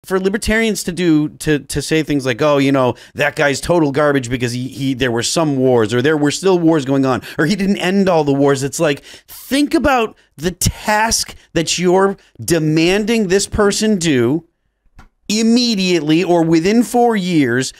for libertarians to do to say things like, oh, you know, that guy's total garbage because there were some wars, or there were still wars going on, or he didn't end all the wars. It's like, think about the task that you're demanding this person do immediately or within 4 years,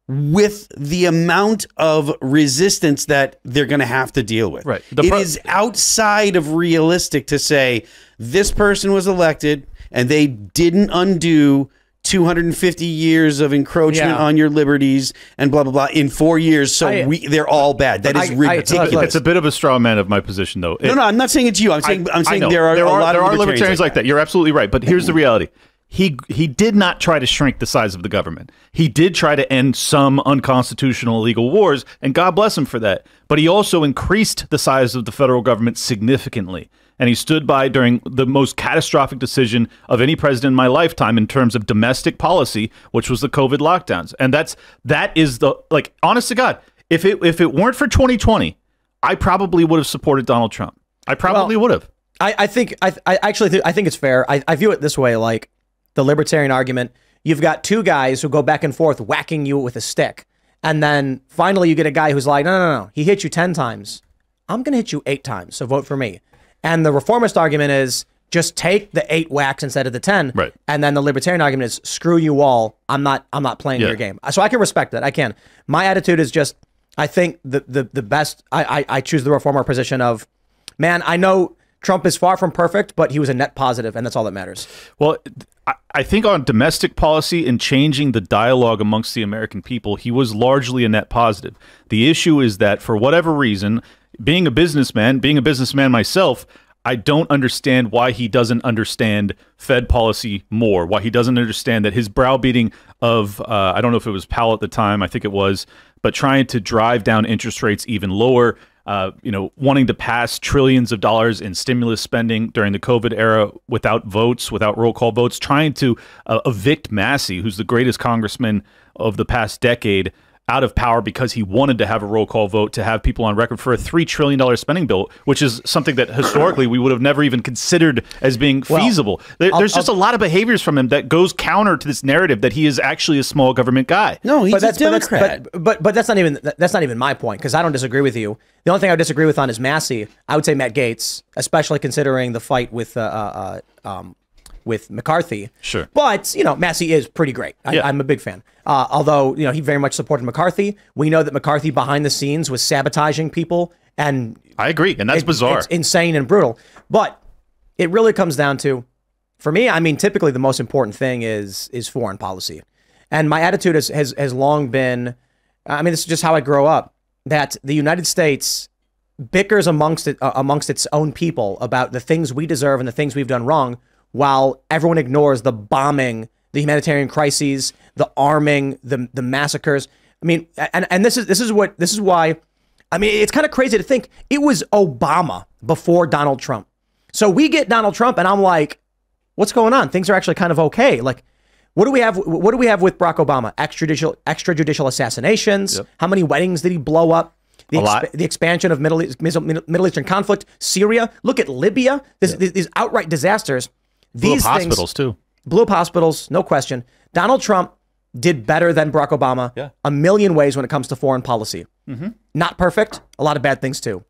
with the amount of resistance that they're going to have to deal with. Right. It is outside of realistic to say this person was elected and they didn't undo 250 years of encroachment on your liberties and blah, blah, blah in 4 years. So they're all bad. That is ridiculous. It's a bit of a straw man of my position, though. No, I'm not saying it's you. I'm saying there are a lot of libertarians like that. You're absolutely right. But here's the reality. He did not try to shrink the size of the government. He did try to end some unconstitutional illegal wars, and God bless him for that. But he also increased the size of the federal government significantly. And he stood by during the most catastrophic decision of any president in my lifetime in terms of domestic policy, which was the COVID lockdowns. And that is the, like, honest to God, if it weren't for 2020, I probably would have supported Donald Trump. I probably would have. I think it's fair. I view it this way, like, the libertarian argument, you've got two guys who go back and forth whacking you with a stick. And then finally you get a guy who's like, no. He hit you 10 times. I'm going to hit you 8 times. So vote for me. And the reformist argument is just take the 8 whacks instead of the 10. Right. And then the libertarian argument is screw you all. I'm not playing your game. So I can respect that. I can. My attitude is just, I think the best, I choose the reformer position of, man, I know Trump is far from perfect, but he was a net positive, and that's all that matters. Well, I think on domestic policy and changing the dialogue amongst the American people, he was largely a net positive. The issue is that for whatever reason, being a businessman myself, I don't understand why he doesn't understand Fed policy more, why he doesn't understand that his browbeating of, I don't know if it was Powell at the time, I think it was, but trying to drive down interest rates even lower, wanting to pass trillions of dollars in stimulus spending during the COVID era without votes, without roll call votes, trying to evict Massey, who's the greatest congressman of the past decade, out of power because he wanted to have a roll call vote to have people on record for a $3 trillion spending bill, which is something that historically we would have never even considered as being feasible. There's just a lot of behaviors from him that goes counter to this narrative that he is actually a small government guy. No, he's a Democrat. But that's not even my point, because I don't disagree with you. The only thing I would disagree with on is Massey. I would say Matt Gaetz, especially considering the fight with McCarthy. Sure. But, Massey is pretty great. I'm a big fan. Although, he very much supported McCarthy. We know that McCarthy behind the scenes was sabotaging people. And I agree. And that's bizarre. It's insane and brutal. But it really comes down to, for me, I mean, typically the most important thing is foreign policy. And my attitude has long been, I mean, this is just how I grow up, that the United States bickers amongst its own people about the things we deserve and the things we've done wrong, while everyone ignores the bombing, the humanitarian crises, the arming, the massacres. I mean, and this is why, I mean, it's kind of crazy to think it was Obama before Donald Trump. So we get Donald Trump and I'm like, what's going on? Things are actually kind of okay. Like, what do we have with Barack Obama? Extrajudicial assassinations. Yep. How many weddings did he blow up? The expansion of Middle Eastern conflict, Syria. Look at Libya. These outright disasters. Blew up hospitals too. Blew up hospitals, no question. Donald Trump did better than Barack Obama a million ways when it comes to foreign policy. Mm-hmm. Not perfect, a lot of bad things too.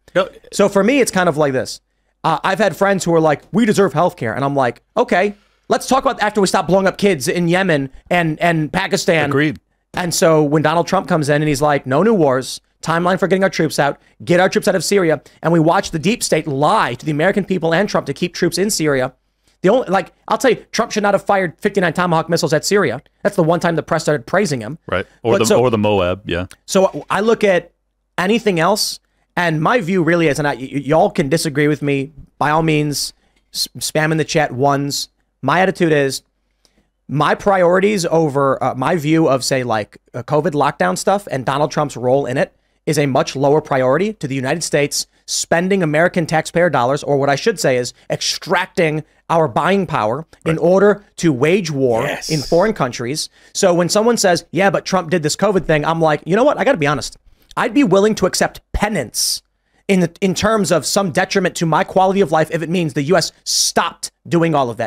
So for me, it's kind of like this. I've had friends who are like, we deserve health care. And I'm like, okay, let's talk about after we stop blowing up kids in Yemen and Pakistan. Agreed. And so when Donald Trump comes in and he's like, no new wars, timeline for getting our troops out, get our troops out of Syria, and we watch the deep state lie to the American people and Trump to keep troops in Syria. I'll tell you, Trump should not have fired 59 Tomahawk missiles at Syria. That's the one time the press started praising him. Right. Or the Moab, yeah. So I look at anything else, and my view really is, and y'all can disagree with me, by all means, spam in the chat ones. My attitude is, my priorities over my view of, say, like COVID lockdown stuff and Donald Trump's role in it is a much lower priority to the United States spending American taxpayer dollars, or what I should say is extracting our buying power in order to wage war in foreign countries. So when someone says, yeah, but Trump did this COVID thing, I'm like, you know what? I got to be honest. I'd be willing to accept penance in terms of some detriment to my quality of life if it means the U.S. stopped doing all of that.